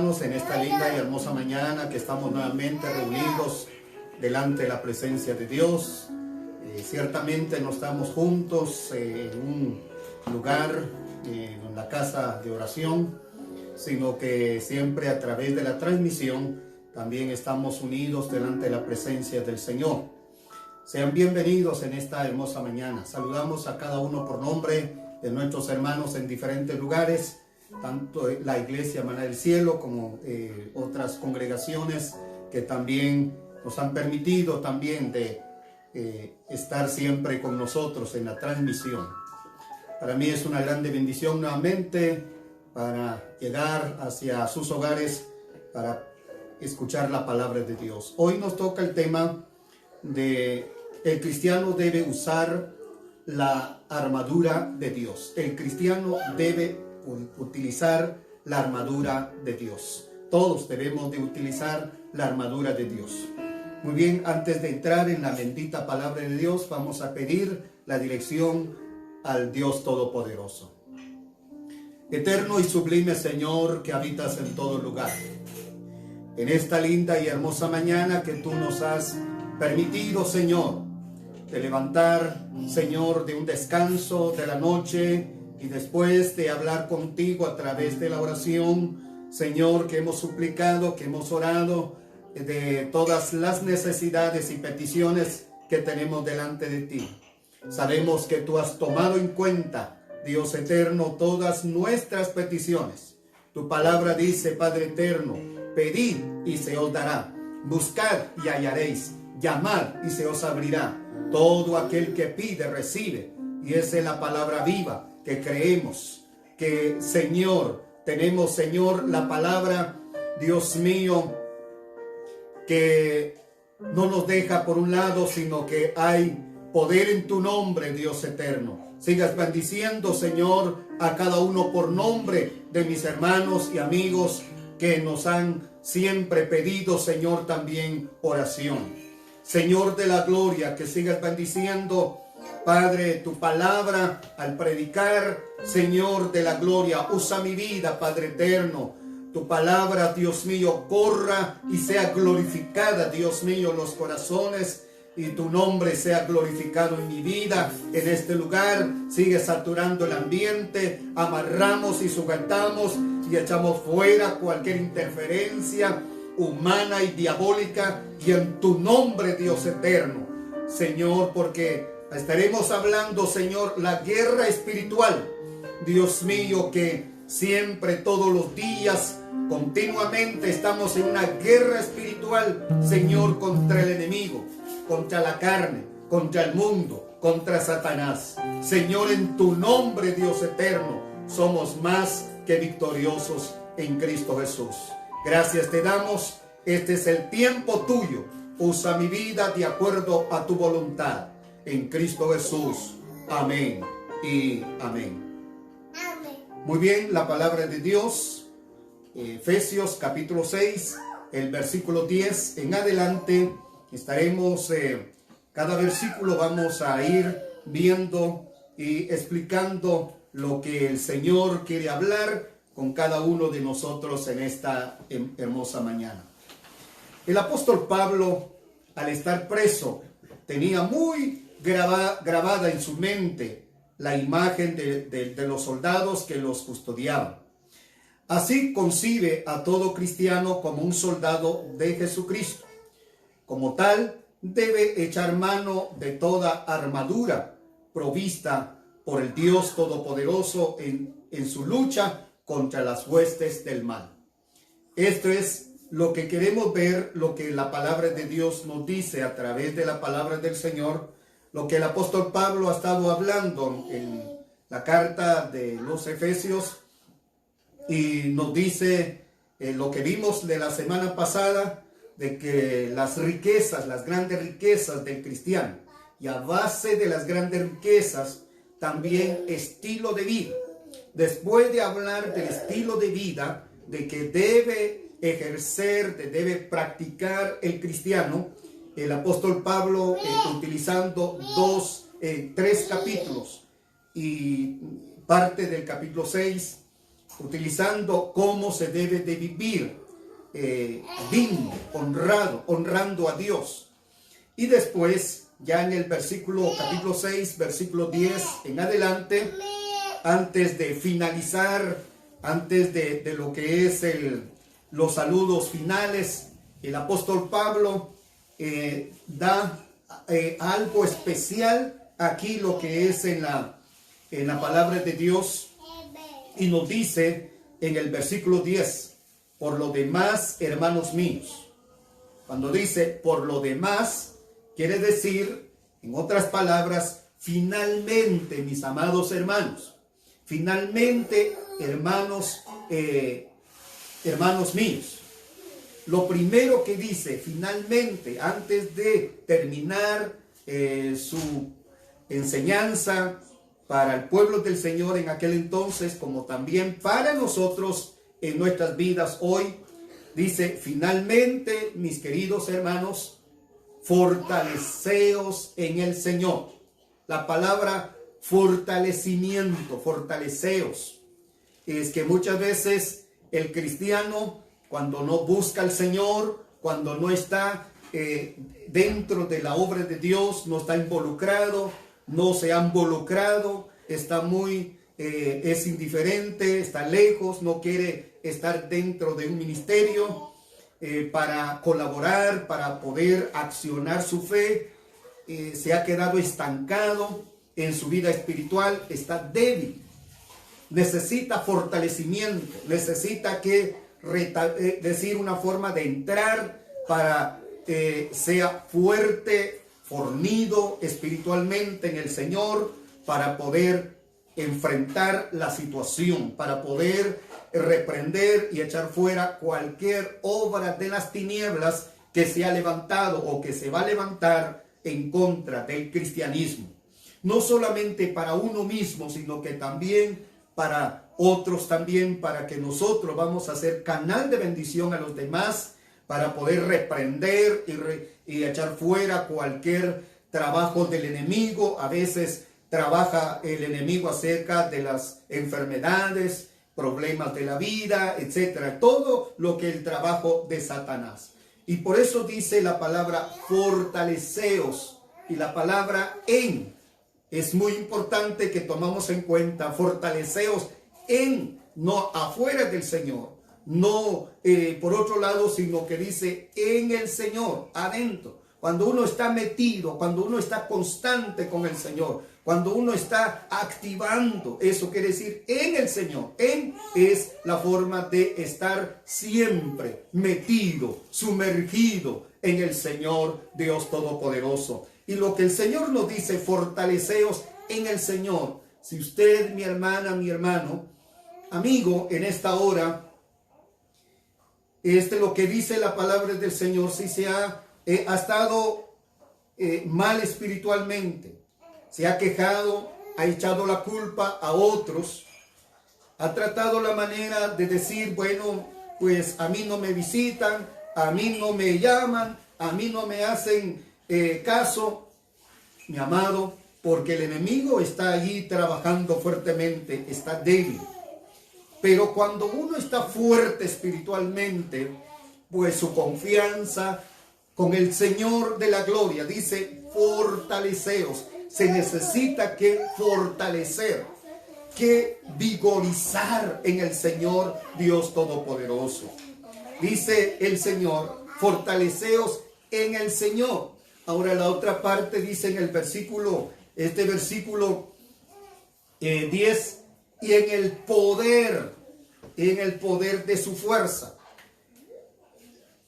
hermanos, en esta linda y hermosa mañana que estamos nuevamente reunidos delante de la presencia de Dios. Ciertamente no estamos juntos en un lugar, en la casa de oración, sino que siempre a través de la transmisión también estamos unidos delante de la presencia del Señor. Sean bienvenidos en esta hermosa mañana. Saludamos a cada uno por nombre de nuestros hermanos en diferentes lugares, tanto la Iglesia Maná del Cielo como otras congregaciones que también nos han permitido también de estar siempre con nosotros en la transmisión. Para mí es una grande bendición nuevamente para llegar hacia sus hogares para escuchar la palabra de Dios. Hoy nos toca el tema de el cristiano debe usar la armadura de Dios. El cristiano debe utilizar la armadura de Dios. Todos debemos de utilizar la armadura de Dios. Muy bien, antes de entrar en la bendita palabra de Dios, vamos a pedir la dirección al Dios Todopoderoso. Eterno y sublime Señor, que habitas en todo lugar, en esta linda y hermosa mañana que tú nos has permitido, Señor, de levantar, Señor, de un descanso de la noche y después de hablar contigo a través de la oración, Señor, que hemos suplicado, que hemos orado de todas las necesidades y peticiones que tenemos delante de ti. Sabemos que tú has tomado en cuenta, Dios eterno, todas nuestras peticiones. Tu palabra dice, Padre eterno, pedid y se os dará, buscad y hallaréis, llamad y se os abrirá. Todo aquel que pide, recibe. Y esa es la palabra viva que creemos. Que, Señor, tenemos, Señor, la palabra, Dios mío, que no nos deja por un lado, sino que hay poder en tu nombre, Dios eterno. Sigas bendiciendo, Señor, a cada uno por nombre de mis hermanos y amigos que nos han siempre pedido, Señor, también oración. Señor de la gloria, que sigas bendiciendo, Padre, tu palabra al predicar, Señor de la gloria. Usa mi vida, Padre eterno. Tu palabra, Dios mío, corra y sea glorificada, Dios mío, en los corazones. Y tu nombre sea glorificado en mi vida, en este lugar. Sigue saturando el ambiente. Amarramos y sujetamos y echamos fuera cualquier interferencia humana y diabólica, y en tu nombre, Dios eterno, Señor, porque estaremos hablando, Señor, la guerra espiritual, Dios mío, que siempre, todos los días, continuamente estamos en una guerra espiritual, Señor, contra el enemigo, contra la carne, contra el mundo, contra Satanás. Señor, en tu nombre, Dios eterno, somos más que victoriosos en Cristo Jesús. Gracias te damos, este es el tiempo tuyo. Usa mi vida de acuerdo a tu voluntad. En Cristo Jesús. Amén y amén. Muy bien, la palabra de Dios, Efesios capítulo 6, el versículo 10 en adelante. Estaremos, cada versículo vamos a ir viendo y explicando lo que el Señor quiere hablar con cada uno de nosotros en esta hermosa mañana. El apóstol Pablo, al estar preso, tenía muy grabada en su mente la imagen de los soldados que los custodiaban. Así concibe a todo cristiano como un soldado de Jesucristo. Como tal, debe echar mano de toda armadura provista por el Dios Todopoderoso en su lucha contra las huestes del mal. Esto es lo que queremos ver, lo que la palabra de Dios nos dice a través de la palabra del Señor, lo que el apóstol Pablo ha estado hablando en la carta de los Efesios, y nos dice lo que vimos de la semana pasada, de que las riquezas, las grandes riquezas del cristiano, y a base de las grandes riquezas, también estilo de vida. Después de hablar del estilo de vida, de que debe ejercer, debe practicar el cristiano, el apóstol Pablo, utilizando tres capítulos y parte del capítulo 6, utilizando cómo se debe de vivir, digno, honrado, honrando a Dios. Y después, ya en el capítulo 6, versículo 10 en adelante, antes de finalizar, antes de lo que es los saludos finales, el apóstol Pablo da algo especial aquí, lo que es en la palabra de Dios, y nos dice en el versículo 10, por lo demás, hermanos míos. Cuando dice por lo demás, quiere decir, en otras palabras, finalmente, mis amados hermanos, finalmente, hermanos míos. Lo primero que dice, finalmente, antes de terminar su enseñanza para el pueblo del Señor en aquel entonces, como también para nosotros en nuestras vidas hoy, dice, finalmente, mis queridos hermanos, fortaleceos en el Señor. La palabra fortalecimiento, fortaleceos, es que muchas veces el cristiano, cuando no busca al Señor, cuando no está dentro de la obra de Dios, no está involucrado, no se ha involucrado, está es indiferente, está lejos, no quiere estar dentro de un ministerio para colaborar, para poder accionar su fe, se ha quedado estancado en su vida espiritual, está débil, necesita fortalecimiento, necesita decir una forma de entrar para sea fuerte, fornido espiritualmente en el Señor, para poder enfrentar la situación, para poder reprender y echar fuera cualquier obra de las tinieblas que se ha levantado o que se va a levantar en contra del cristianismo. No solamente para uno mismo, sino que también para otros también, para que nosotros vamos a ser canal de bendición a los demás, para poder reprender y echar fuera cualquier trabajo del enemigo. A veces trabaja el enemigo acerca de las enfermedades, problemas de la vida, etcétera. Todo lo que el trabajo de Satanás. Y por eso dice la palabra fortaleceos y la palabra en. Es muy importante que tomamos en cuenta fortaleceos en, no afuera del Señor, no por otro lado, sino que dice en el Señor, adentro. Cuando uno está metido, cuando uno está constante con el Señor, cuando uno está activando, eso quiere decir en el Señor. En es la forma de estar siempre metido, sumergido en el Señor Dios Todopoderoso. Y lo que el Señor nos dice, fortaleceos en el Señor. Si usted, mi hermana, mi hermano, amigo, en esta hora, lo que dice la palabra del Señor, si se ha estado mal espiritualmente, se ha quejado, ha echado la culpa a otros, ha tratado la manera de decir, bueno, pues a mí no me visitan, a mí no me llaman, a mí no me hacen caso, mi amado, porque el enemigo está allí trabajando fuertemente, está débil. Pero cuando uno está fuerte espiritualmente, pues su confianza con el Señor de la gloria, dice fortaleceos, se necesita que fortalecer, que vigorizar en el Señor Dios Todopoderoso. Dice el Señor, fortaleceos en el Señor. Ahora la otra parte dice en el versículo 10, y en el poder de su fuerza.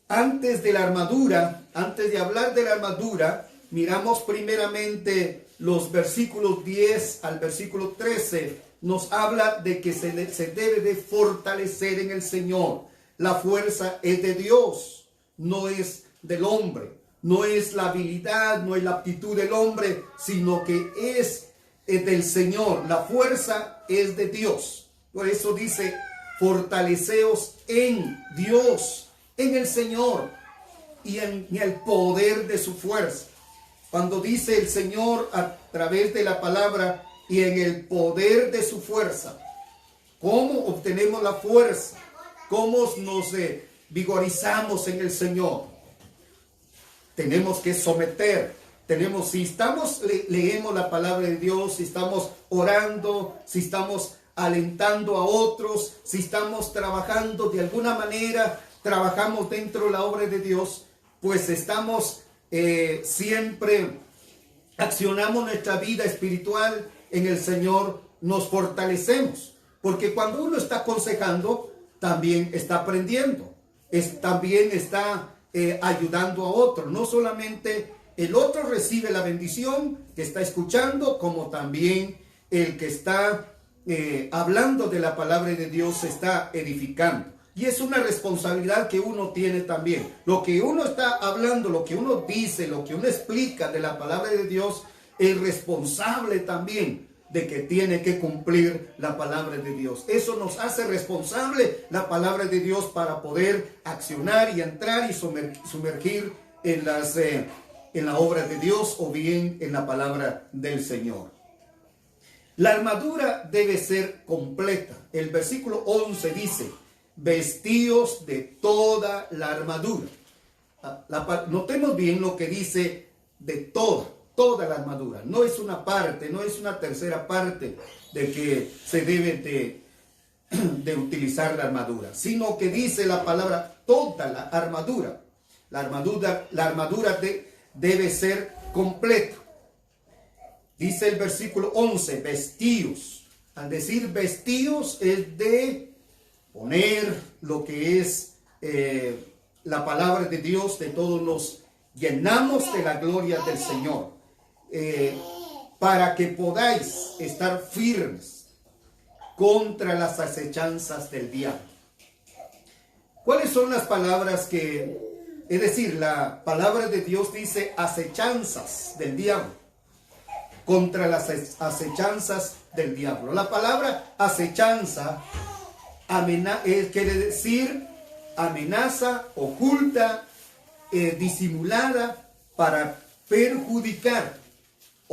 Antes de la armadura, antes de hablar de la armadura, miramos primeramente los versículos 10 al versículo 13, nos habla de que se debe de fortalecer en el Señor. La fuerza es de Dios, no es del hombre. No es la habilidad, no es la aptitud del hombre, sino que es del Señor. La fuerza es de Dios. Por eso dice, fortaleceos en Dios, en el Señor y en el poder de su fuerza. Cuando dice el Señor a través de la palabra y en el poder de su fuerza, ¿Cómo obtenemos la fuerza? ¿Cómo nos vigorizamos en el Señor? Tenemos que someter. Si estamos, leemos la palabra de Dios, si estamos orando, si estamos alentando a otros, si estamos trabajando de alguna manera, trabajamos dentro de la obra de Dios, pues estamos siempre, accionamos nuestra vida espiritual en el Señor, nos fortalecemos. Porque cuando uno está aconsejando, también está aprendiendo, también está ayudando a otro. No solamente el otro recibe la bendición que está escuchando, como también el que está hablando de la palabra de Dios se está edificando. Y es una responsabilidad que uno tiene también. Lo que uno está hablando, lo que uno dice, lo que uno explica de la palabra de Dios, es responsable también de que tiene que cumplir la palabra de Dios. Eso nos hace responsable la palabra de Dios para poder accionar y entrar y sumergir en la obra de Dios o bien en la palabra del Señor. La armadura debe ser completa. El versículo 11 dice, vestíos de toda la armadura. Notemos bien lo que dice de toda la armadura. No es una parte, no es una tercera parte de que se debe de utilizar la armadura, sino que dice la palabra toda la armadura. La armadura debe ser completa. Dice el versículo 11, vestíos. Al decir vestíos es de poner lo que es la palabra de Dios, de todos nos llenamos de la gloria del Señor, para que podáis estar firmes contra las acechanzas del diablo. ¿Cuáles son las palabras es decir, la palabra de Dios dice acechanzas del diablo, contra las acechanzas del diablo? La palabra acechanza quiere decir amenaza, oculta, disimulada para perjudicar,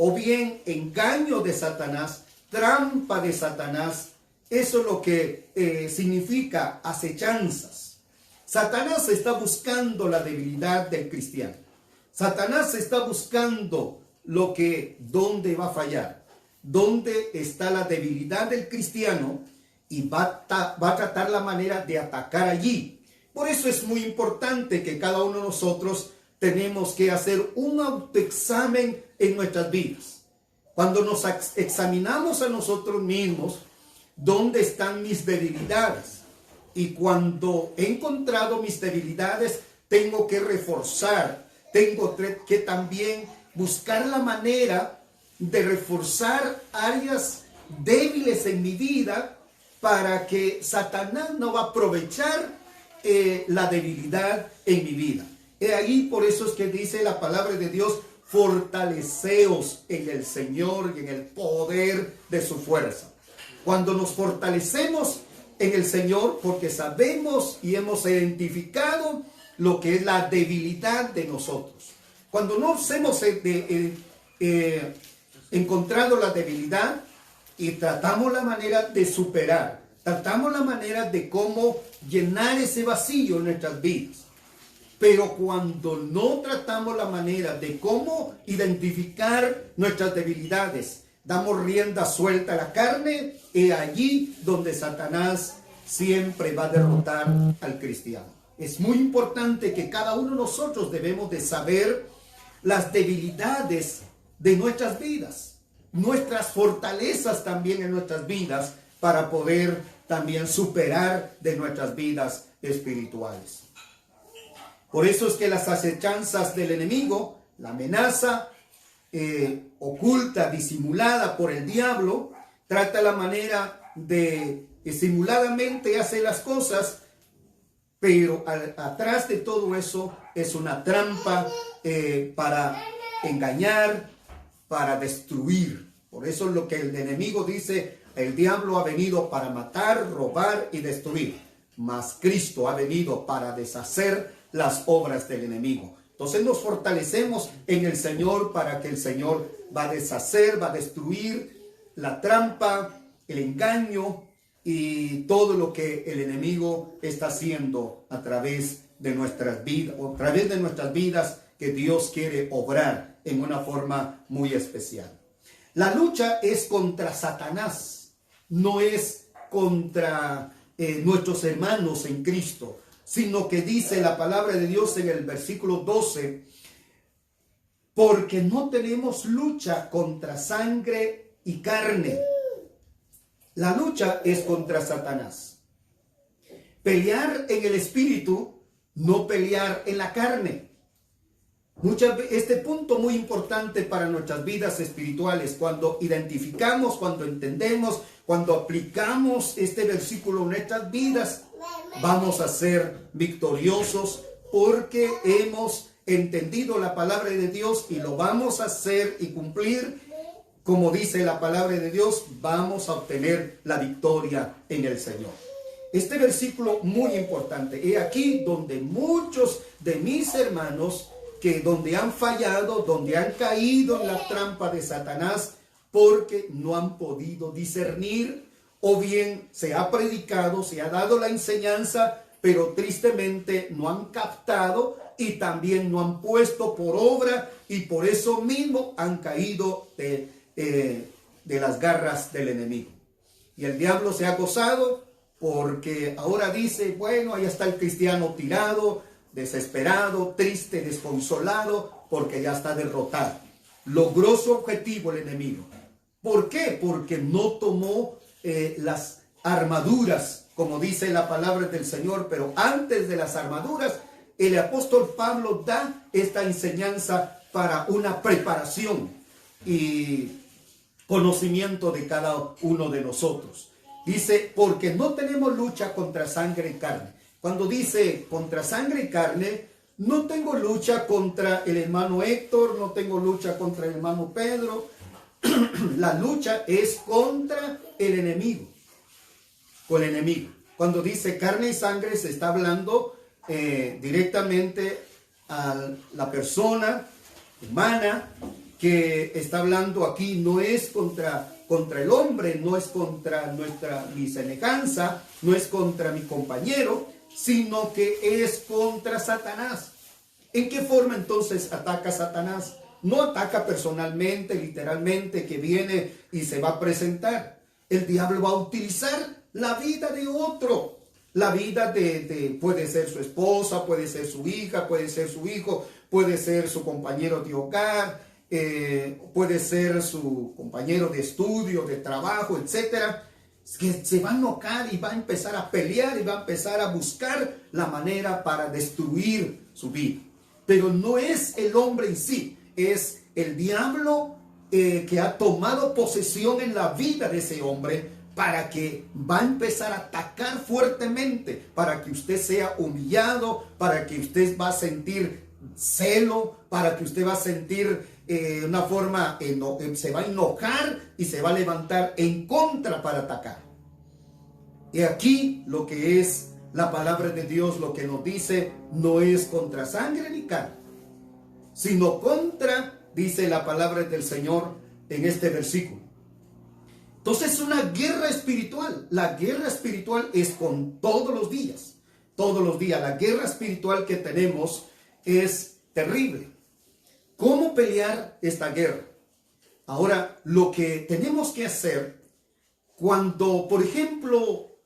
o bien engaño de Satanás, trampa de Satanás. Eso es lo que significa acechanzas. Satanás está buscando la debilidad del cristiano. Satanás está buscando dónde va a fallar, dónde está la debilidad del cristiano, y va a tratar la manera de atacar allí. Por eso es muy importante que cada uno de nosotros tenemos que hacer un autoexamen en nuestras vidas. Cuando nos examinamos a nosotros mismos, ¿dónde están mis debilidades? Y cuando he encontrado mis debilidades, tengo que reforzar, tengo que también buscar la manera de reforzar áreas débiles en mi vida, para que Satanás no va a aprovechar la debilidad en mi vida. Ahí por eso es que dice la palabra de Dios, fortaleceos en el Señor y en el poder de su fuerza. Cuando nos fortalecemos en el Señor, porque sabemos y hemos identificado lo que es la debilidad de nosotros. Cuando nos hemos encontrado la debilidad y tratamos la manera de superar, tratamos la manera de cómo llenar ese vacío en nuestras vidas. Pero cuando no tratamos la manera de cómo identificar nuestras debilidades, damos rienda suelta a la carne, es allí donde Satanás siempre va a derrotar al cristiano. Es muy importante que cada uno de nosotros debemos de saber las debilidades de nuestras vidas, nuestras fortalezas también en nuestras vidas, para poder también superar de nuestras vidas espirituales. Por eso es que las acechanzas del enemigo, la amenaza oculta, disimulada por el diablo, trata la manera de simuladamente hacer las cosas, pero atrás de todo eso es una trampa para engañar, para destruir. Por eso es lo que el enemigo dice: el diablo ha venido para matar, robar y destruir, mas Cristo ha venido para deshacer las obras del enemigo. Entonces nos fortalecemos en el Señor, para que el Señor va a deshacer, va a destruir la trampa, el engaño y todo lo que el enemigo está haciendo a través de nuestras vidas, o a través de nuestras vidas, que Dios quiere obrar en una forma muy especial. La lucha es contra Satanás, no es contra nuestros hermanos en Cristo, sino que dice la palabra de Dios en el versículo 12, porque no tenemos lucha contra sangre y carne. La lucha es contra Satanás. Pelear en el espíritu, no pelear en la carne. Este punto muy importante para nuestras vidas espirituales, cuando identificamos, cuando entendemos, cuando aplicamos este versículo en nuestras vidas, vamos a ser victoriosos porque hemos entendido la palabra de Dios y lo vamos a hacer y cumplir. Como dice la palabra de Dios, vamos a obtener la victoria en el Señor. Este versículo muy importante. He aquí donde muchos de mis hermanos, que donde han fallado, donde han caído en la trampa de Satanás, porque no han podido discernir, o bien se ha predicado, se ha dado la enseñanza, pero tristemente no han captado y también no han puesto por obra, y por eso mismo han caído de las garras del enemigo. Y el diablo se ha gozado porque ahora dice, bueno, ahí está el cristiano tirado, desesperado, triste, desconsolado, porque ya está derrotado. Logró su objetivo el enemigo. ¿Por qué? Porque no tomó las armaduras, como dice la palabra del Señor, pero antes de las armaduras, el apóstol Pablo da esta enseñanza para una preparación y conocimiento de cada uno de nosotros. Dice, porque no tenemos lucha contra sangre y carne. Cuando dice contra sangre y carne, no tengo lucha contra el hermano Héctor, no tengo lucha contra el hermano Pedro. La lucha es contra el enemigo. Con el enemigo. Cuando dice carne y sangre, se está hablando directamente a la persona humana, que está hablando aquí. No es contra el hombre, no es contra mi semejanza, no es contra mi compañero, sino que es contra Satanás. ¿En qué forma entonces ataca Satanás? No ataca personalmente, literalmente, que viene y se va a presentar. El diablo va a utilizar la vida de otro. La vida puede ser su esposa, puede ser su hija, puede ser su hijo, puede ser su compañero de hogar, puede ser su compañero de estudio, de trabajo, etcétera, que se va a enojar y va a empezar a pelear y va a empezar a buscar la manera para destruir su vida. Pero no es el hombre en sí, es el diablo que ha tomado posesión en la vida de ese hombre, para que va a empezar a atacar fuertemente, para que usted sea humillado, para que usted va a sentir celo, para que usted va a sentir una forma, se va a enojar y se va a levantar en contra para atacar. Y aquí lo que es la palabra de Dios, lo que nos dice, no es contra sangre ni carne, sino contra, dice la palabra del Señor en este versículo. Entonces es una guerra espiritual. La guerra espiritual es con todos los días. Todos los días. La guerra espiritual que tenemos es terrible. ¿Cómo pelear esta guerra? Ahora, lo que tenemos que hacer cuando, por ejemplo,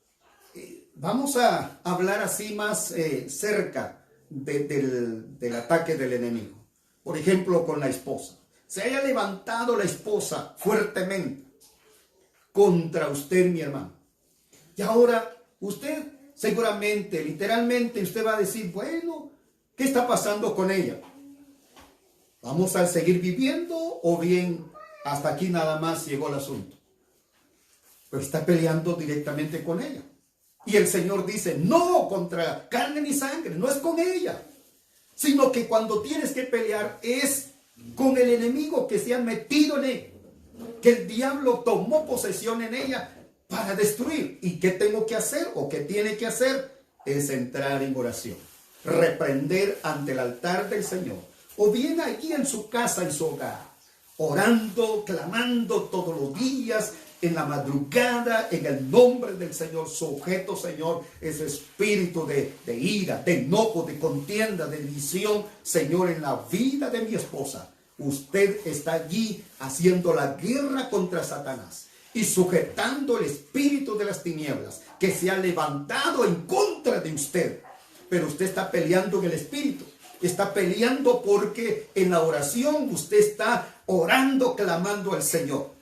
vamos a hablar así más cerca del ataque del enemigo. Por ejemplo, con la esposa. Se haya levantado la esposa fuertemente contra usted, mi hermano. Y ahora usted seguramente, literalmente, usted va a decir, bueno, ¿qué está pasando con ella? ¿Vamos a seguir viviendo o bien hasta aquí nada más llegó el asunto? Pero está peleando directamente con ella. Y el Señor dice, no contra carne ni sangre, no es con ella, sino que cuando tienes que pelear es con el enemigo que se ha metido en ella, que el diablo tomó posesión en ella para destruir. ¿Y qué tengo que hacer o qué tiene que hacer? Es entrar en oración, reprender ante el altar del Señor, o bien aquí en su casa, en su hogar, orando, clamando todos los días, en la madrugada, en el nombre del Señor, sujeto, Señor, ese espíritu de ira, de enojo, de contienda, de división, Señor, en la vida de mi esposa. Usted está allí haciendo la guerra contra Satanás y sujetando el espíritu de las tinieblas que se ha levantado en contra de usted. Pero usted está peleando en el espíritu. Está peleando porque en la oración usted está orando, clamando al Señor.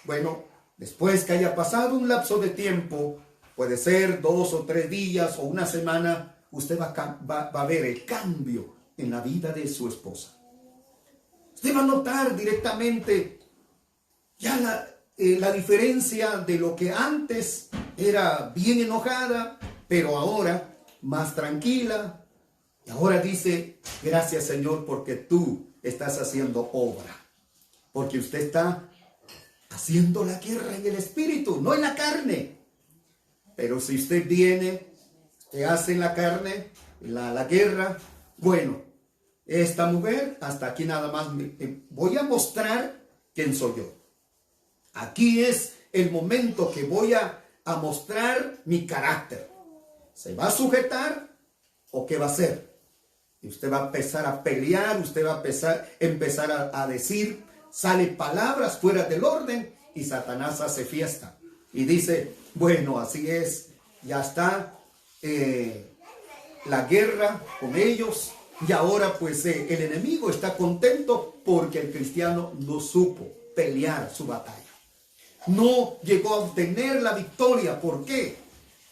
Bueno, después que haya pasado un lapso de tiempo, puede ser 2 o 3 días o una semana, usted va a ver el cambio en la vida de su esposa. Usted va a notar directamente ya la diferencia de lo que antes era bien enojada, pero ahora más tranquila. Y ahora dice, gracias Señor porque tú estás haciendo obra. Porque usted está haciendo la guerra en el espíritu, no en la carne. Pero si usted viene, usted hace en la carne, la guerra, bueno, esta mujer, hasta aquí nada más voy a mostrar quién soy yo. Aquí es el momento que voy a mostrar mi carácter. ¿Se va a sujetar o qué va a hacer? Y usted va a empezar a pelear, usted va a empezar a decir, sale palabras fuera del orden y Satanás hace fiesta. Y dice, bueno, así es, ya está la guerra con ellos. Y ahora pues el enemigo está contento porque el cristiano no supo pelear su batalla. No llegó a obtener la victoria. ¿Por qué?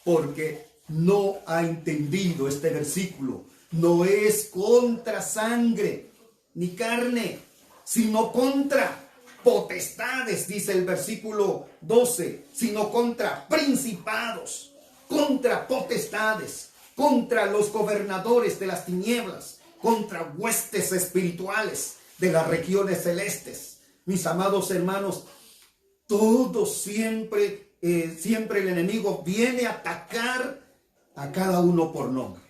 Porque no ha entendido este versículo. No es contra sangre ni carne, sino contra potestades, dice el versículo 12, sino contra principados, contra potestades, contra los gobernadores de las tinieblas, contra huestes espirituales de las regiones celestes. Mis amados hermanos, siempre el enemigo viene a atacar a cada uno por nombre.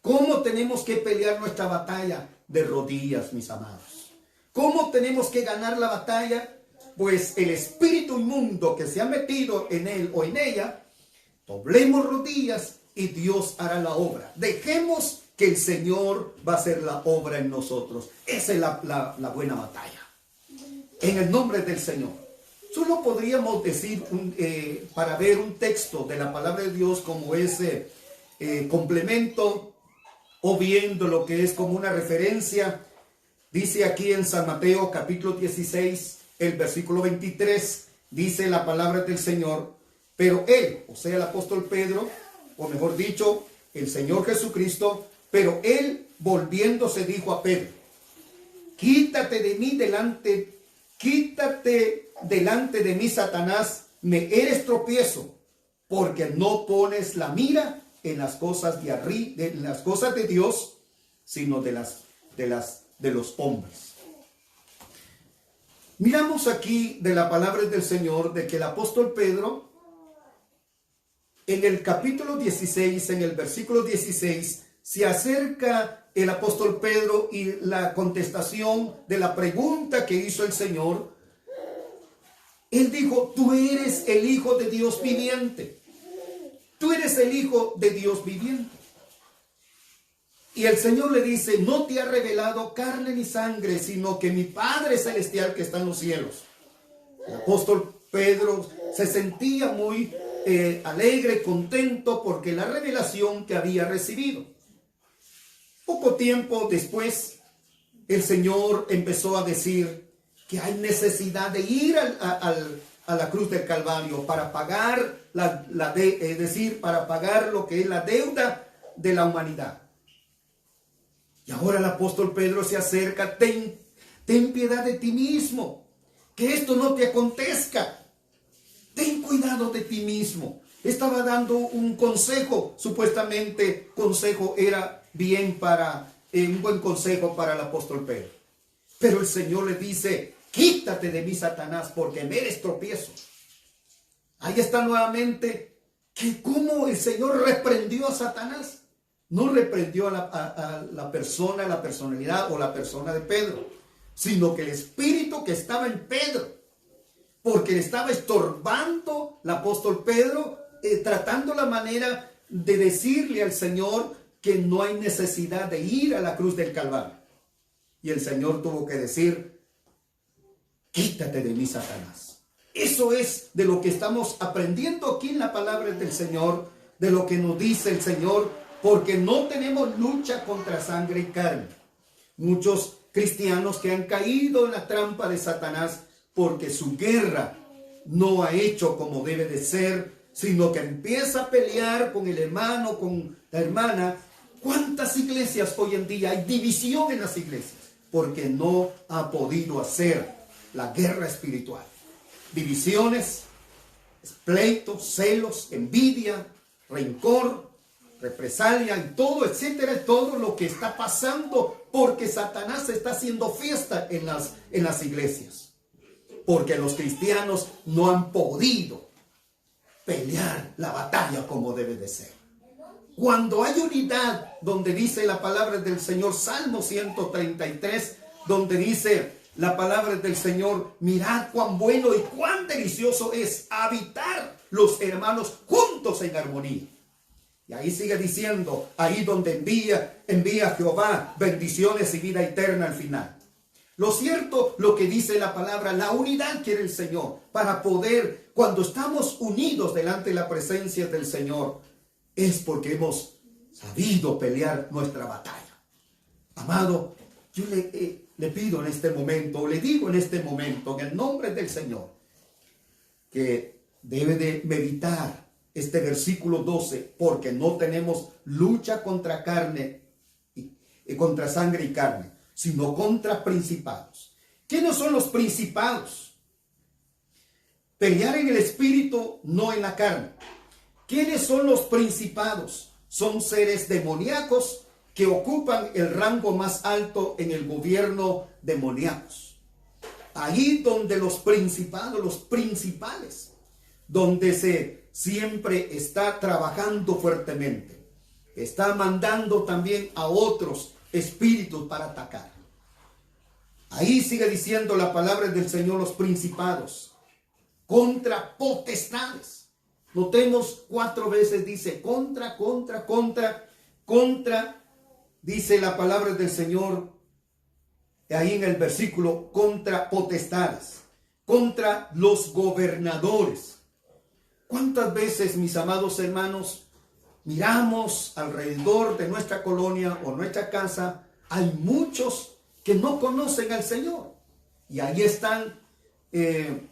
¿Cómo tenemos que pelear nuestra batalla? De rodillas, mis amados. ¿Cómo tenemos que ganar la batalla? Pues el espíritu inmundo que se ha metido en él o en ella, doblemos rodillas y Dios hará la obra. Dejemos que el Señor va a hacer la obra en nosotros. Esa es la buena batalla. En el nombre del Señor. Solo podríamos decir, para ver un texto de la palabra de Dios como ese complemento, o viendo lo que es como una referencia. Dice aquí en San Mateo capítulo 16, el versículo 23, dice la palabra del Señor, pero él, o sea el apóstol Pedro, o mejor dicho, el Señor Jesucristo, pero él volviéndose dijo a Pedro, quítate delante de mí, Satanás, me eres tropiezo, porque no pones la mira en las cosas en las cosas de Dios, sino de los hombres. Miramos aquí de la palabra del Señor de que el apóstol Pedro, en el capítulo 16, en el versículo 16, se acerca el apóstol Pedro y la contestación de la pregunta que hizo el Señor. Él dijo, tú eres el Hijo de Dios viviente. Tú eres el Hijo de Dios viviente. Y el Señor le dice, no te ha revelado carne ni sangre, sino que mi Padre Celestial que está en los cielos. El apóstol Pedro se sentía muy alegre, contento, porque la revelación que había recibido. Poco tiempo después, el Señor empezó a decir que hay necesidad de ir a la cruz del Calvario para pagar para pagar lo que es la deuda de la humanidad. Y ahora el apóstol Pedro se acerca, ten piedad de ti mismo, que esto no te acontezca. Ten cuidado de ti mismo. Estaba dando un consejo, supuestamente consejo era un buen consejo para el apóstol Pedro. Pero el Señor le dice, quítate de mí, Satanás, porque me eres tropiezo. Ahí está nuevamente que cómo el Señor reprendió a Satanás. No reprendió a la persona, la personalidad o la persona de Pedro, sino que el espíritu que estaba en Pedro. porque le estaba estorbando el apóstol Pedro, tratando la manera de decirle al Señor que no hay necesidad de ir a la cruz del Calvario. Y el Señor tuvo que decir: quítate de mí, Satanás. Eso es de lo que estamos aprendiendo aquí en la palabra del Señor, de lo que nos dice el Señor, porque no tenemos lucha contra sangre y carne. Muchos cristianos que han caído en la trampa de Satanás porque su guerra no ha hecho como debe de ser, sino que empieza a pelear con el hermano, con la hermana. ¿Cuántas iglesias hoy en día hay división en las iglesias? Porque no ha podido hacer la guerra espiritual. Divisiones, pleitos, celos, envidia, rencor, represalia y todo, etcétera, todo lo que está pasando porque Satanás está haciendo fiesta en las iglesias. Porque los cristianos no han podido pelear la batalla como debe de ser. Cuando hay unidad, donde dice la palabra del Señor, Salmo 133, donde dice la palabra del Señor: mirad cuán bueno y cuán delicioso es habitar los hermanos juntos en armonía. Y ahí sigue diciendo, ahí donde envía Jehová bendiciones y vida eterna al final. Lo cierto, lo que dice la palabra, la unidad quiere el Señor para poder, cuando estamos unidos delante de la presencia del Señor, es porque hemos sabido pelear nuestra batalla. Amado, yo le pido en este momento, le digo en este momento, en el nombre del Señor, que debe de meditar este versículo 12, porque no tenemos lucha contra carne y contra sangre y carne, sino contra principados. ¿Quiénes son los principados? Pelear en el espíritu, no en la carne. ¿Quiénes son los principados? Son seres demoníacos que ocupan el rango más alto en el gobierno demoníacos. Ahí donde los principados, los principales, donde se siempre está trabajando fuertemente, está mandando también a otros espíritus para atacar. Ahí sigue diciendo la palabra del Señor, los principados, contra potestades. Notemos 4 veces dice contra, dice la palabra del Señor, ahí en el versículo, contra potestades, contra los gobernadores. ¿Cuántas veces, mis amados hermanos, miramos alrededor de nuestra colonia o nuestra casa? Hay muchos que no conocen al Señor. Y ahí están el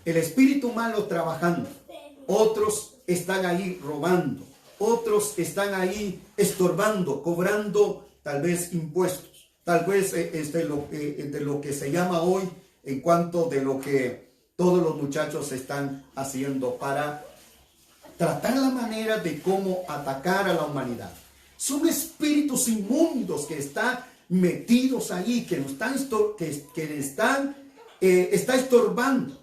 espíritu malo trabajando. Otros están ahí robando. Otros están ahí estorbando, cobrando tal vez impuestos. Tal vez de lo que se llama hoy, en cuanto de lo que todos los muchachos están haciendo para tratar la manera de cómo atacar a la humanidad. Son espíritus inmundos que están metidos ahí, que está estorbando.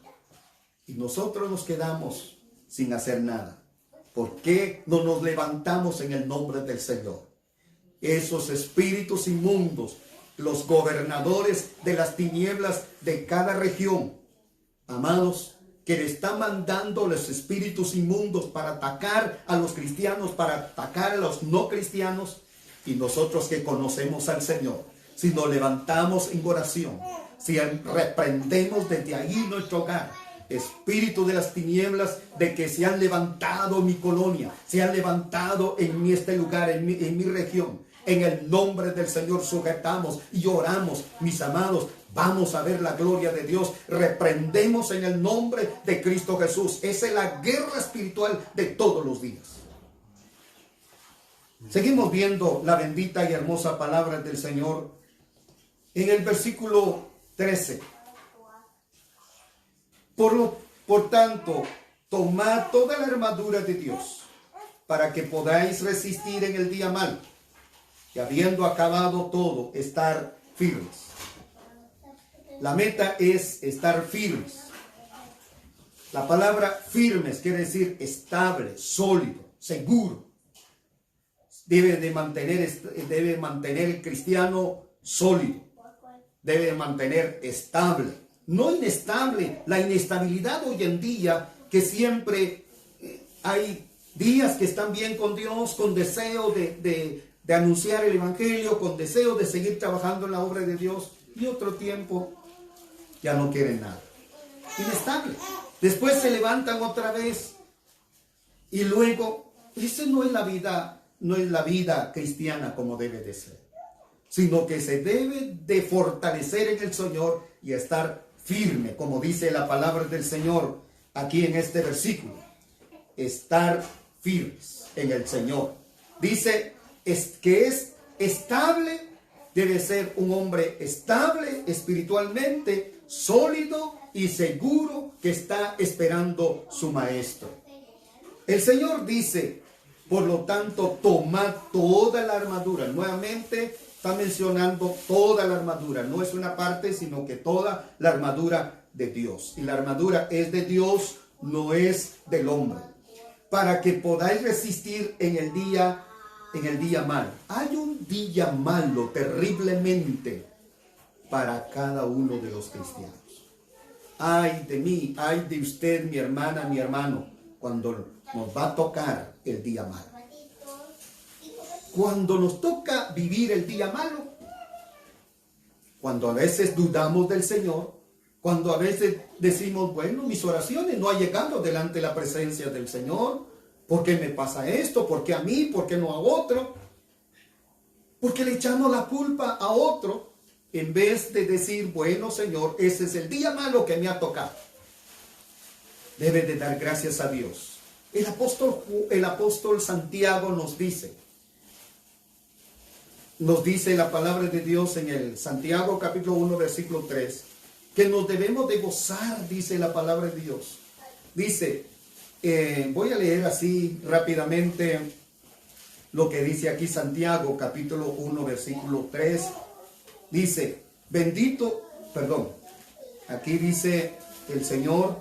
Y nosotros nos quedamos sin hacer nada. ¿Por qué no nos levantamos en el nombre del Señor? Esos espíritus inmundos, los gobernadores de las tinieblas de cada región, amados, que le está mandando los espíritus inmundos para atacar a los cristianos, para atacar a los no cristianos, y nosotros que conocemos al Señor, si nos levantamos en oración, si reprendemos desde ahí nuestro hogar, espíritu de las tinieblas de que se han levantado en mi colonia, se han levantado en este lugar, en mi región, en el nombre del Señor sujetamos y oramos, mis amados. Vamos a ver la gloria de Dios. Reprendemos en el nombre de Cristo Jesús. Esa es la guerra espiritual de todos los días. Seguimos viendo la bendita y hermosa palabra del Señor en el versículo 13. Por tanto, tomad toda la armadura de Dios para que podáis resistir en el día malo, y habiendo acabado todo, estar firmes. La meta es estar firmes. La palabra firmes quiere decir estable, sólido, seguro. Debe mantener el cristiano sólido. Debe mantener estable. no inestable. La inestabilidad hoy en día, que siempre hay días que están bien con Dios, con deseo de anunciar el evangelio, con deseo de seguir trabajando en la obra de Dios, y otro tiempo ya no quieren nada. Inestable. Después se levantan otra vez y luego, esa no es la vida cristiana como debe de ser, sino que se debe de fortalecer en el Señor y estar firme, como dice la palabra del Señor aquí en este versículo. Estar firmes en el Señor. Dice que es estable, debe ser un hombre estable espiritualmente, sólido y seguro, que está esperando su maestro. El Señor dice, por lo tanto, tomad toda la armadura. Nuevamente está mencionando toda la armadura. No es una parte, sino que toda la armadura de Dios. Y la armadura es de Dios, no es del hombre. Para que podáis resistir en el día malo. Hay un día malo terriblemente para cada uno de los cristianos. Ay de mí, ay de usted, mi hermana, mi hermano, cuando nos va a tocar el día malo. Cuando nos toca vivir el día malo, cuando a veces dudamos del Señor, cuando a veces decimos, bueno, mis oraciones no han llegado delante de la presencia del Señor, ¿por qué me pasa esto? ¿Por qué a mí? ¿Por qué no a otro? Porque le echamos la culpa a otro, en vez de decir, bueno, Señor, ese es el día malo que me ha tocado. Debe de dar gracias a Dios. El apóstol Santiago nos dice la palabra de Dios en el Santiago capítulo 1 versículo 3, que nos debemos de gozar, dice la palabra de Dios. Dice, voy a leer así rápidamente lo que dice aquí Santiago capítulo 1 versículo 3. Dice, aquí dice el Señor,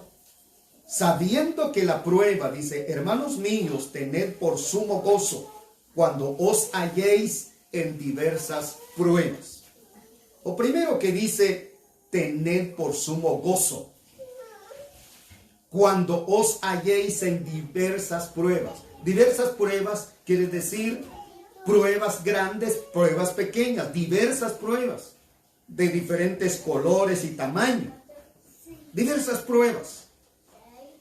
sabiendo que la prueba, dice, hermanos míos, tened por sumo gozo cuando os halléis en diversas pruebas. Lo primero que dice, tened por sumo gozo cuando os halléis en diversas pruebas. Diversas pruebas quiere decir pruebas grandes, pruebas pequeñas, diversas pruebas de diferentes colores y tamaños. Diversas pruebas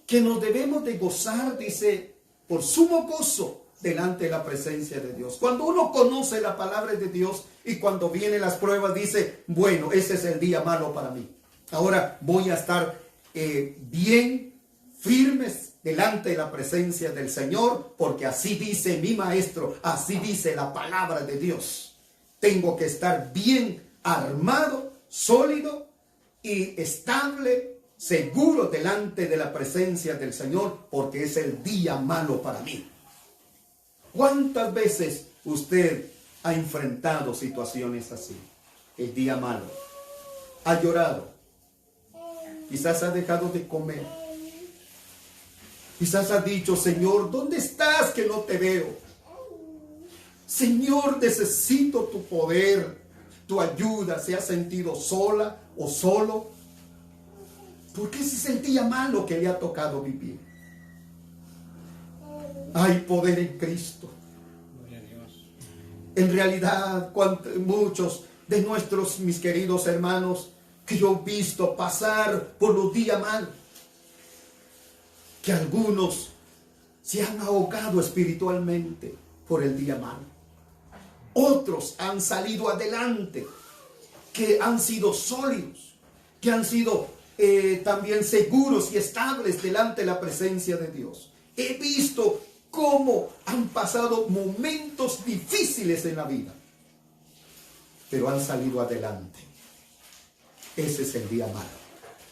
que nos debemos de gozar, dice, por sumo gozo delante de la presencia de Dios. Cuando uno conoce la palabra de Dios y cuando vienen las pruebas dice, bueno, ese es el día malo para mí. Ahora voy a estar bien firmes delante de la presencia del Señor, porque así dice mi maestro, así dice la palabra de Dios. Tengo que estar bien armado, sólido y estable, seguro delante de la presencia del Señor, porque es el día malo para mí. ¿Cuántas veces usted ha enfrentado situaciones así? El día malo. Ha llorado. Quizás ha dejado de comer. Quizás ha dicho, Señor, ¿dónde estás que no te veo? Señor, necesito tu poder, tu ayuda. ¿Se ha sentido sola o solo? Porque ese es el día malo que le ha tocado vivir. Hay poder en Cristo. Gloria a Dios. En realidad, muchos de mis queridos hermanos que yo he visto pasar por los días malos, que algunos se han ahogado espiritualmente por el día malo. Otros han salido adelante, que han sido sólidos, que han sido también seguros y estables delante de la presencia de Dios. He visto cómo han pasado momentos difíciles en la vida, pero han salido adelante. Ese es el día malo.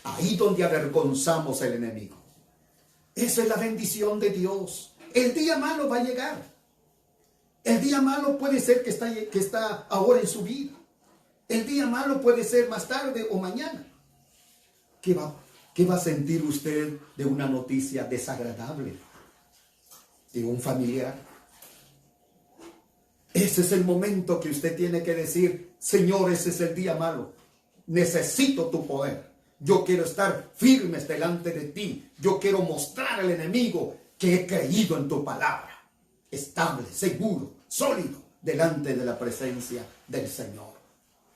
Ahí donde avergonzamos al enemigo. Esa es la bendición de Dios. El día malo va a llegar. El día malo puede ser que está ahora en su vida. El día malo puede ser más tarde o mañana. ¿Qué va a sentir usted de una noticia desagradable de un familiar? Ese es el momento que usted tiene que decir, Señor, ese es el día malo. Necesito tu poder. Yo quiero estar firmes delante de ti. Yo quiero mostrar al enemigo que he creído en tu palabra. Estable, seguro, sólido, delante de la presencia del Señor.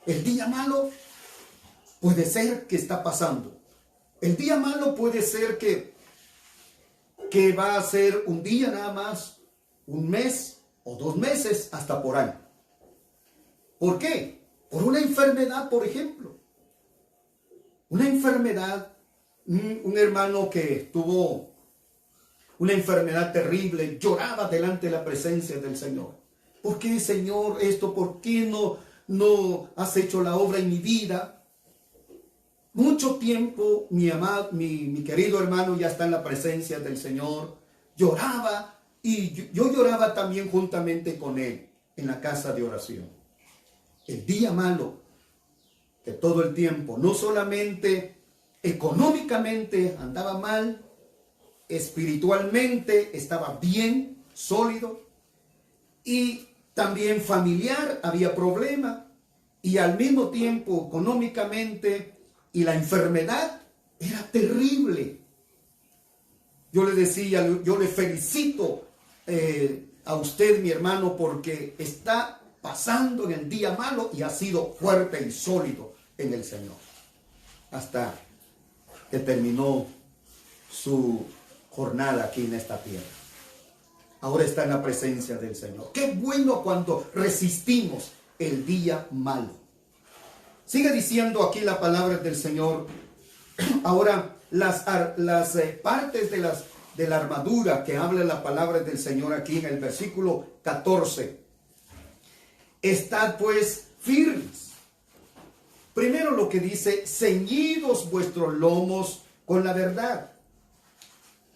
El día malo puede ser que está pasando. El día malo puede ser que va a ser un día nada más, un mes o 2 meses, hasta por año. ¿Por qué? Por una enfermedad, por ejemplo. Una enfermedad, un hermano que tuvo una enfermedad terrible, lloraba delante de la presencia del Señor. ¿Por qué, Señor, esto? ¿Por qué no has hecho la obra en mi vida? Mucho tiempo mi querido hermano ya está en la presencia del Señor. Lloraba y yo lloraba también juntamente con él en la casa de oración. El día malo, que todo el tiempo, no solamente económicamente andaba mal, espiritualmente estaba bien, sólido, y también familiar había problema, y al mismo tiempo económicamente, y la enfermedad era terrible. Yo le decía, yo le felicito a usted, mi hermano, porque está pasando en el día malo y ha sido fuerte y sólido en el Señor, hasta que terminó su jornada aquí en esta tierra. Ahora está en la presencia del Señor. Qué bueno cuando resistimos el día malo. Sigue diciendo aquí la palabra del Señor. Ahora las partes de la armadura que habla la palabra del Señor aquí en el versículo 14. Estad pues firmes. Primero lo que dice, ceñidos vuestros lomos con la verdad.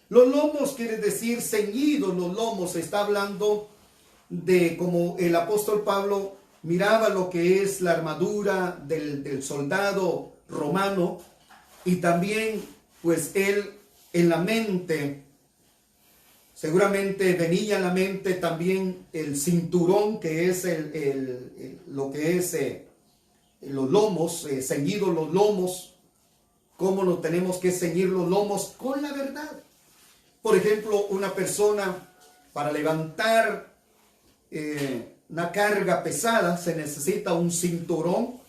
Los lomos quiere decir ceñidos, los lomos. Está hablando de como el apóstol Pablo miraba lo que es la armadura del soldado romano, y también pues él en la mente, seguramente venía a la mente también el cinturón, que es lo que es los lomos, ceñidos los lomos. ¿Cómo nos tenemos que ceñir los lomos? Con la verdad. Por ejemplo, una persona para levantar una carga pesada se necesita un cinturón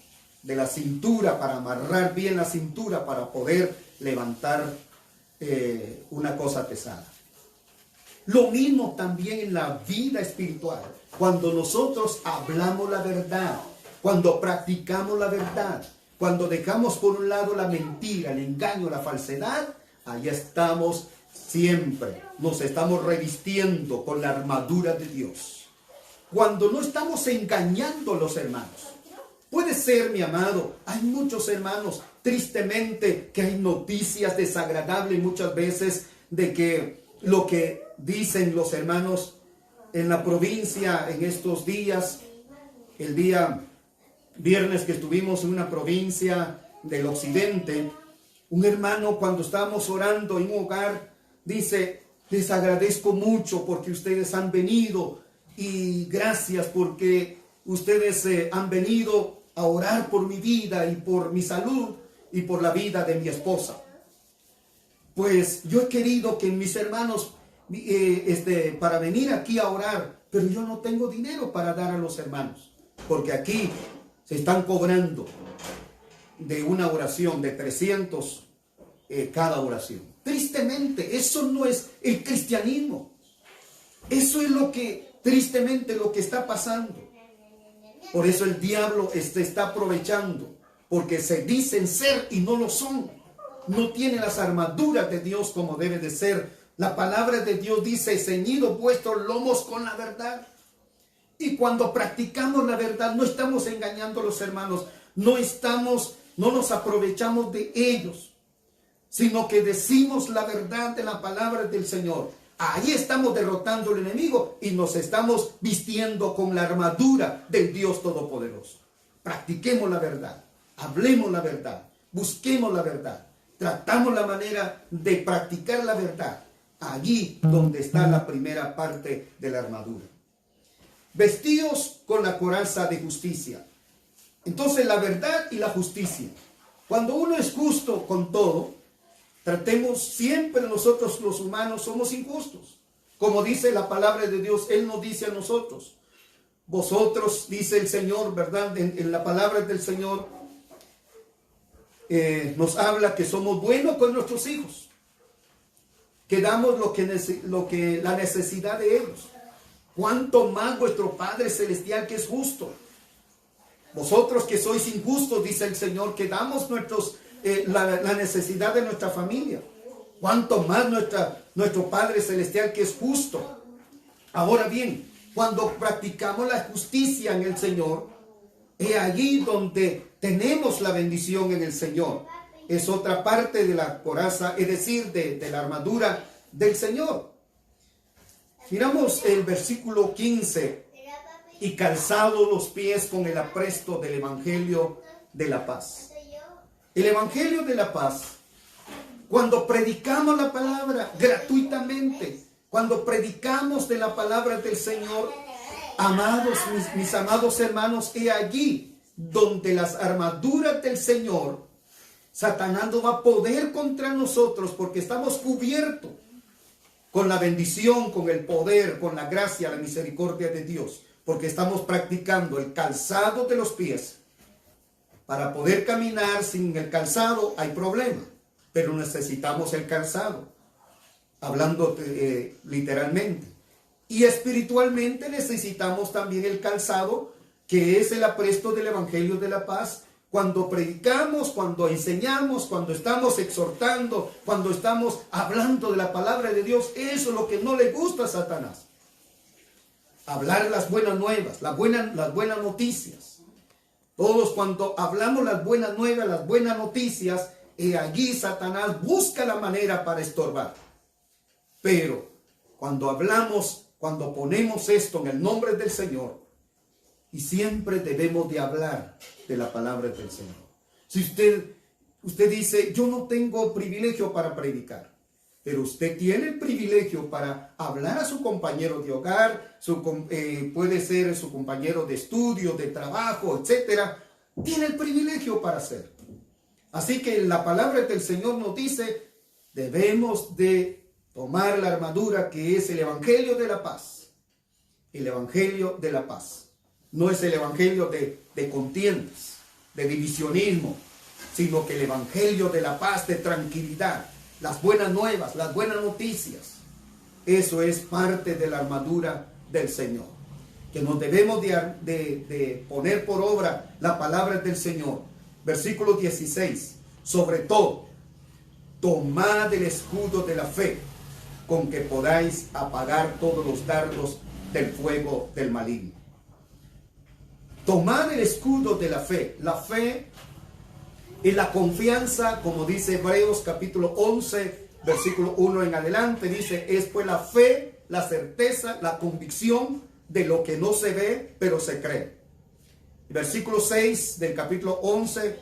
de la cintura para amarrar bien la cintura para poder levantar una cosa pesada. Lo mismo también en la vida espiritual. Cuando nosotros hablamos la verdad, cuando practicamos la verdad, cuando dejamos por un lado la mentira, el engaño, la falsedad, ahí estamos siempre, nos estamos revistiendo con la armadura de Dios. Cuando no estamos engañando a los hermanos. Puede ser, mi amado, hay muchos hermanos, tristemente, que hay noticias desagradables muchas veces de que lo que dicen los hermanos en la provincia en estos días, el día viernes que estuvimos en una provincia del occidente, un hermano cuando estábamos orando en un hogar dice, les agradezco mucho porque ustedes han venido y gracias porque ustedes han venido a orar por mi vida y por mi salud y por la vida de mi esposa. Pues yo he querido que mis hermanos para venir aquí a orar, pero yo no tengo dinero para dar a los hermanos, porque aquí se están cobrando de una oración de 300 cada oración. Tristemente, eso no es el cristianismo. Eso es tristemente lo que está pasando. Por eso el diablo está aprovechando, porque se dicen ser y no lo son. No tienen las armaduras de Dios como debe de ser. La palabra de Dios dice, ceñidos vuestros lomos con la verdad. Y cuando practicamos la verdad, no estamos engañando a los hermanos, no nos aprovechamos de ellos, sino que decimos la verdad de la palabra del Señor. Ahí estamos derrotando al enemigo y nos estamos vistiendo con la armadura del Dios Todopoderoso. Practiquemos la verdad, hablemos la verdad, busquemos la verdad, tratamos la manera de practicar la verdad. Allí donde está la primera parte de la armadura. Vestidos con la coraza de justicia. Entonces la verdad y la justicia. Cuando uno es justo con todo, tratemos siempre nosotros los humanos somos injustos. Como dice la palabra de Dios, Él nos dice a nosotros, vosotros, dice el Señor, ¿verdad? En la palabra del Señor nos habla que somos buenos con nuestros hijos, que damos la necesidad de ellos. Cuánto más vuestro Padre Celestial que es justo. Vosotros que sois injustos, dice el Señor, que damos la necesidad de nuestra familia. Cuánto más nuestro Padre Celestial que es justo. Ahora bien, cuando practicamos la justicia en el Señor, es allí donde tenemos la bendición en el Señor. Es otra parte de la coraza, es decir, de la armadura del Señor. Miramos el versículo 15. Y calzados los pies con el apresto del Evangelio de la paz. El Evangelio de la paz, cuando predicamos la palabra gratuitamente, cuando predicamos de la palabra del Señor, amados, mis amados hermanos, he allí donde las armaduras del Señor, Satanás no va a poder contra nosotros porque estamos cubiertos con la bendición, con el poder, con la gracia, la misericordia de Dios. Porque estamos practicando el calzado de los pies. Para poder caminar sin el calzado hay problema, pero necesitamos el calzado, hablando literalmente. Y espiritualmente necesitamos también el calzado, que es el apresto del Evangelio de la paz. Cuando predicamos, cuando enseñamos, cuando estamos exhortando, cuando estamos hablando de la palabra de Dios, eso es lo que no le gusta a Satanás. Hablar las buenas nuevas, las buenas noticias. Todos cuando hablamos las buenas nuevas, las buenas noticias, allí Satanás busca la manera para estorbar. Pero cuando hablamos, cuando ponemos esto en el nombre del Señor, y siempre debemos de hablar de la palabra del Señor. Si usted dice, yo no tengo privilegio para predicar. Pero usted tiene el privilegio para hablar a su compañero de hogar, puede ser su compañero de estudio, de trabajo, etc. Tiene el privilegio para hacerlo. Así que la palabra del Señor nos dice, debemos de tomar la armadura que es el Evangelio de la paz. El Evangelio de la paz. No es el Evangelio de contiendas, de divisionismo, sino que el Evangelio de la paz, de tranquilidad. Las buenas nuevas, las buenas noticias. Eso es parte de la armadura del Señor. Que nos debemos de poner por obra la palabra del Señor. Versículo 16. Sobre todo, tomad el escudo de la fe, con que podáis apagar todos los dardos del fuego del maligno. Tomad el escudo de la fe. La fe y la confianza, como dice Hebreos capítulo 11, versículo 1 en adelante, dice, es pues la fe, la certeza, la convicción de lo que no se ve, pero se cree. Versículo 6 del capítulo 11,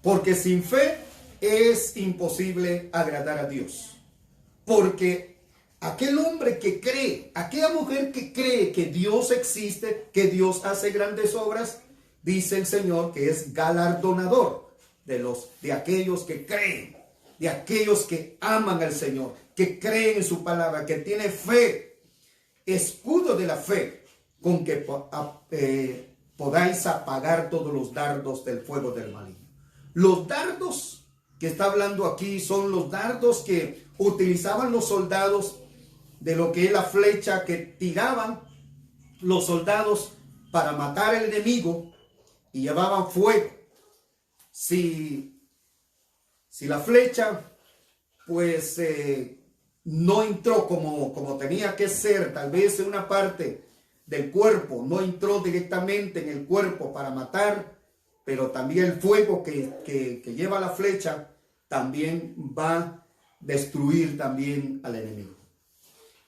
porque sin fe es imposible agradar a Dios. Porque aquel hombre que cree, aquella mujer que cree que Dios existe, que Dios hace grandes obras, dice el Señor que es galardonador de aquellos que creen, de aquellos que aman al Señor, que creen en su palabra, que tiene fe, escudo de la fe, con que podáis apagar todos los dardos del fuego del maligno. Los dardos que está hablando aquí son los dardos que utilizaban los soldados, de lo que es la flecha que tiraban los soldados para matar al enemigo, y llevaban fuego. Si la flecha pues no entró como tenía que ser, tal vez en una parte del cuerpo, no entró directamente en el cuerpo para matar, pero también el fuego que lleva la flecha también va a destruir también al enemigo.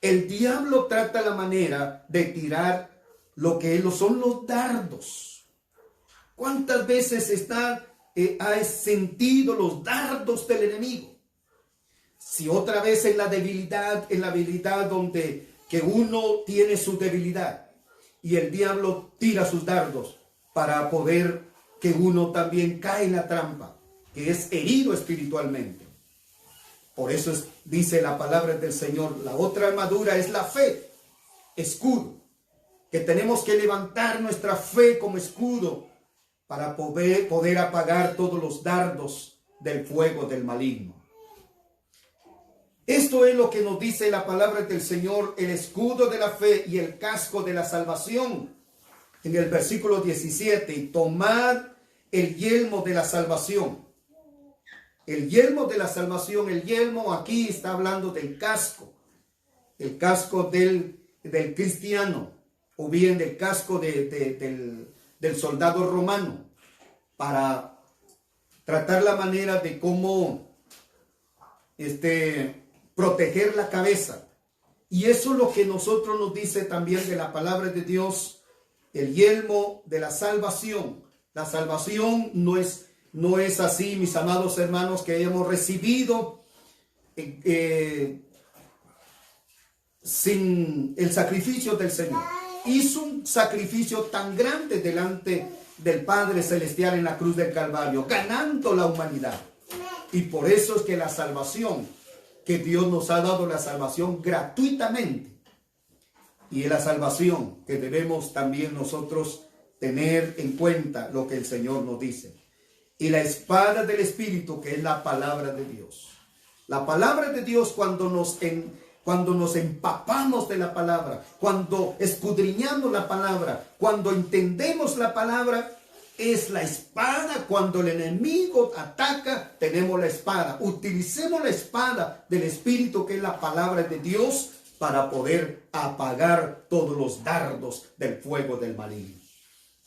El diablo trata la manera de tirar lo que son los dardos. ¿Cuántas veces has sentido los dardos del enemigo? Si otra vez en la debilidad donde que uno tiene su debilidad y el diablo tira sus dardos para poder que uno también cae en la trampa. que es herido espiritualmente. Por eso dice la palabra del Señor, la otra armadura es la fe, escudo, que tenemos que levantar nuestra fe como escudo para poder apagar todos los dardos del fuego del maligno. Esto es lo que nos dice la palabra del Señor, el escudo de la fe y el casco de la salvación. En el versículo 17, y tomad el yelmo de la salvación. El yelmo de la salvación, el yelmo aquí está hablando del casco. El casco del cristiano, o bien del casco del soldado romano, para tratar la manera de cómo proteger la cabeza. Y eso es lo que nosotros nos dice también de la palabra de Dios, el yelmo de la salvación. La salvación no es así, mis amados hermanos, que hemos recibido sin el sacrificio del Señor. Hizo un sacrificio tan grande delante del Padre Celestial en la cruz del Calvario, ganando la humanidad. Y por eso es que la salvación, que Dios nos ha dado la salvación gratuitamente, y es la salvación que debemos también nosotros tener en cuenta lo que el Señor nos dice. Y la espada del Espíritu, que es la palabra de Dios. La palabra de Dios, cuando nos empapamos de la palabra, cuando escudriñamos la palabra, cuando entendemos la palabra, es la espada. Cuando el enemigo ataca, tenemos la espada. Utilicemos la espada del Espíritu, que es la palabra de Dios, para poder apagar todos los dardos del fuego del maligno.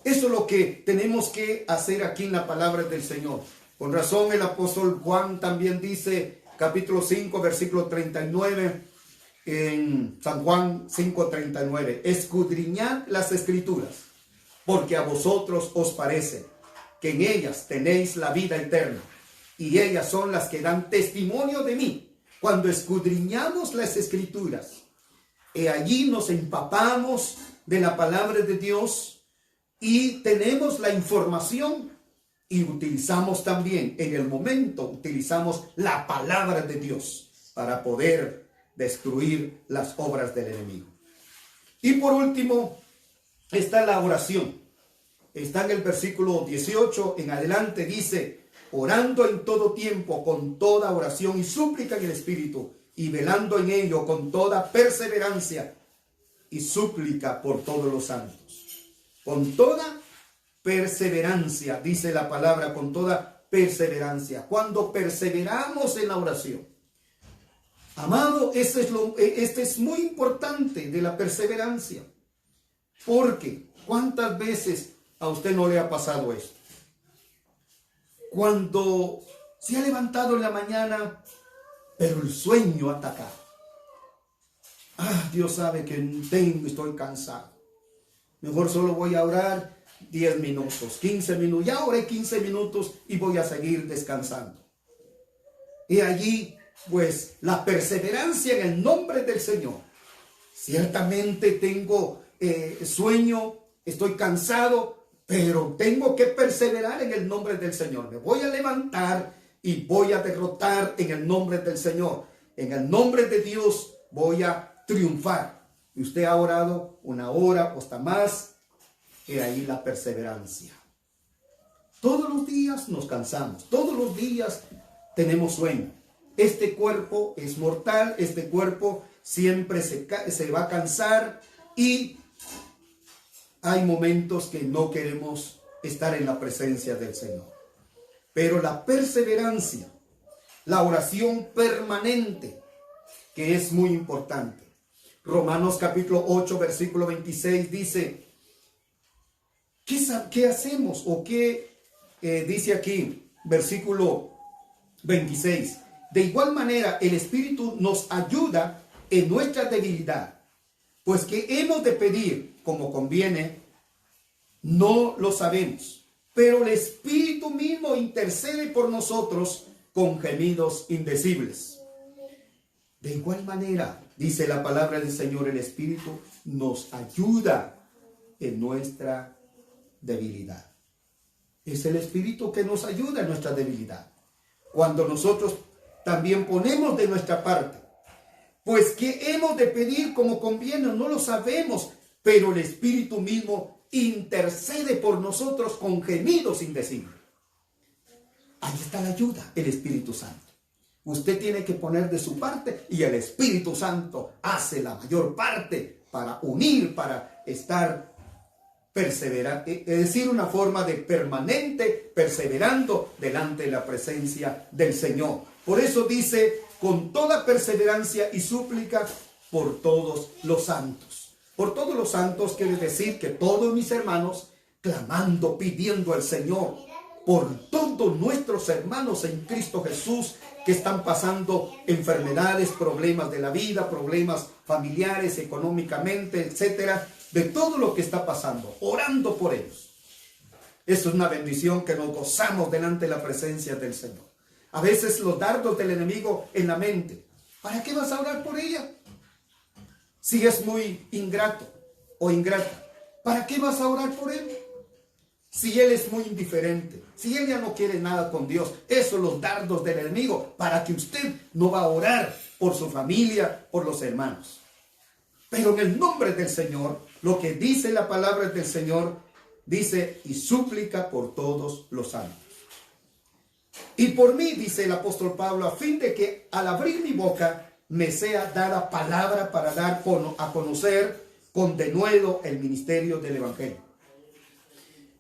Eso es lo que tenemos que hacer aquí en la palabra del Señor. Con razón el apóstol Juan también dice, capítulo 5, versículo 39, en San Juan 5:39, escudriñad las escrituras, porque a vosotros os parece que en ellas tenéis la vida eterna, y ellas son las que dan testimonio de mí. Cuando escudriñamos las escrituras, allí nos empapamos de la palabra de Dios y tenemos la información, y utilizamos también en el momento, utilizamos la palabra de Dios para poder destruir las obras del enemigo. Y por último está la oración. Está en el versículo 18 en adelante, dice, orando en todo tiempo con toda oración y súplica en el Espíritu, y velando en ello con toda perseverancia y súplica por todos los santos. Con toda perseverancia, dice la palabra, con toda perseverancia. Cuando perseveramos en la oración, amado, este es muy importante de la perseverancia. Porque ¿cuántas veces a usted no le ha pasado esto? Cuando se ha levantado en la mañana, pero el sueño ataca. Dios sabe que estoy cansado. Mejor solo voy a orar 10 minutos, 15 minutos. Ya oré 15 minutos y voy a seguir descansando. Y allí, pues, la perseverancia en el nombre del Señor. Ciertamente tengo sueño, estoy cansado, pero tengo que perseverar en el nombre del Señor. Me voy a levantar y voy a derrotar en el nombre del Señor. En el nombre de Dios voy a triunfar. Y usted ha orado una hora o hasta más. Y ahí la perseverancia. Todos los días nos cansamos. Todos los días tenemos sueño. Este cuerpo es mortal. Este cuerpo siempre se va a cansar. Y hay momentos que no queremos estar en la presencia del Señor. Pero la perseverancia, la oración permanente, que es muy importante. Romanos capítulo 8, versículo 26 dice, ¿qué hacemos? O qué dice aquí, versículo 26. De igual manera, el Espíritu nos ayuda en nuestra debilidad, pues que hemos de pedir como conviene, no lo sabemos. Pero el Espíritu mismo intercede por nosotros con gemidos indecibles. De igual manera, dice la palabra del Señor, el Espíritu nos ayuda en nuestra debilidad. Es el Espíritu que nos ayuda en nuestra debilidad. cuando nosotros también ponemos de nuestra parte. Pues ¿qué hemos de pedir como conviene? No lo sabemos, pero el Espíritu mismo intercede por nosotros con gemidos indecibles. Ahí está la ayuda, el Espíritu Santo. Usted tiene que poner de su parte y el Espíritu Santo hace la mayor parte para unir, para estar perseverando, es decir, una forma de permanente, perseverando delante de la presencia del Señor. Por eso dice, con toda perseverancia y súplica por todos los santos. Por todos los santos quiere decir que todos mis hermanos, clamando, pidiendo al Señor, por todos nuestros hermanos en Cristo Jesús que están pasando enfermedades, problemas de la vida, problemas familiares, económicamente, etcétera, de todo lo que está pasando, orando por ellos. Eso es una bendición que nos gozamos delante de la presencia del Señor. A veces los dardos del enemigo en la mente, ¿para qué vas a orar por ella? Si es muy ingrato o ingrata, ¿para qué vas a orar por él? Si él es muy indiferente, si él ya no quiere nada con Dios, esos los dardos del enemigo, para que usted no va a orar por su familia, por los hermanos. Pero en el nombre del Señor, lo que dice la palabra del Señor, dice, y súplica por todos los santos. Y por mí, dice el apóstol Pablo, a fin de que al abrir mi boca me sea dada palabra para dar a conocer con denuedo el ministerio del Evangelio.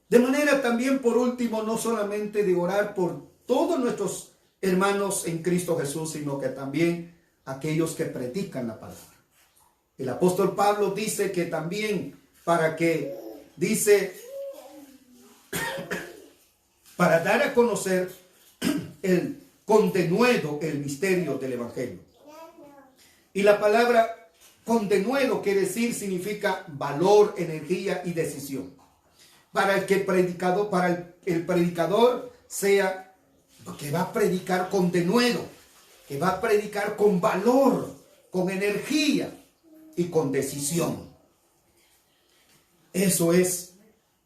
De manera también, por último, no solamente de orar por todos nuestros hermanos en Cristo Jesús, sino que también aquellos que predican la palabra. El apóstol Pablo dice que también para dar a conocer con denuedo el misterio del Evangelio. Y la palabra con denuedo quiere decir, significa valor, energía y decisión. Para el predicador sea que va a predicar con denuedo, que va a predicar con valor, con energía y con decisión. Eso es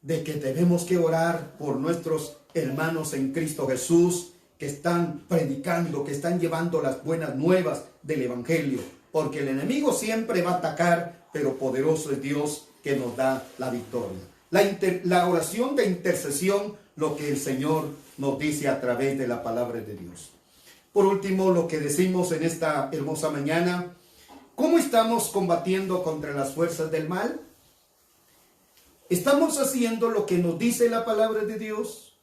de que tenemos que orar por nuestros hermanos en Cristo Jesús que están predicando, que están llevando las buenas nuevas del Evangelio, porque el enemigo siempre va a atacar, pero poderoso es Dios que nos da la victoria. La oración de intercesión, lo que el Señor nos dice a través de la palabra de Dios. Por último, lo que decimos en esta hermosa mañana, ¿cómo estamos combatiendo contra las fuerzas del mal? ¿Estamos haciendo lo que nos dice la palabra de Dios?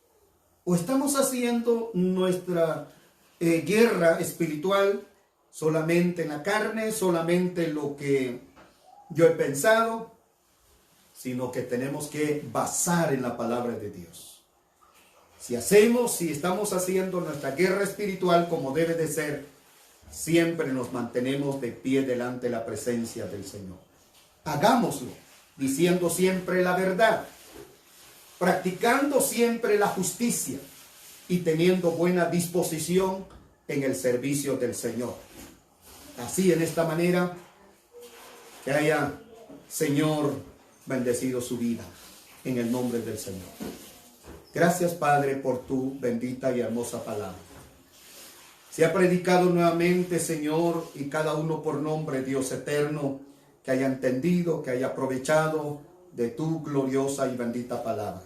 ¿O estamos haciendo nuestra guerra espiritual solamente en la carne, solamente lo que yo he pensado? Sino que tenemos que basar en la palabra de Dios. Si estamos haciendo nuestra guerra espiritual como debe de ser, siempre nos mantenemos de pie delante de la presencia del Señor. Hagámoslo, diciendo siempre la verdad, practicando siempre la justicia y teniendo buena disposición en el servicio del Señor. Así, en esta manera, que haya, Señor, bendecido su vida en el nombre del Señor. Gracias, Padre, por tu bendita y hermosa palabra. Se ha predicado nuevamente, Señor, y cada uno por nombre, Dios eterno, que haya entendido, que haya aprovechado de tu gloriosa y bendita palabra.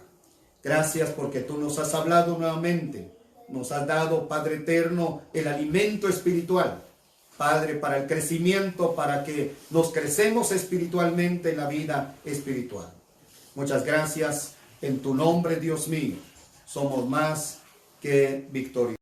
Gracias porque tú nos has hablado nuevamente, nos has dado, Padre eterno, el alimento espiritual. Padre, para el crecimiento, para que nos crecemos espiritualmente en la vida espiritual. Muchas gracias. En tu nombre, Dios mío, somos más que victoriosos.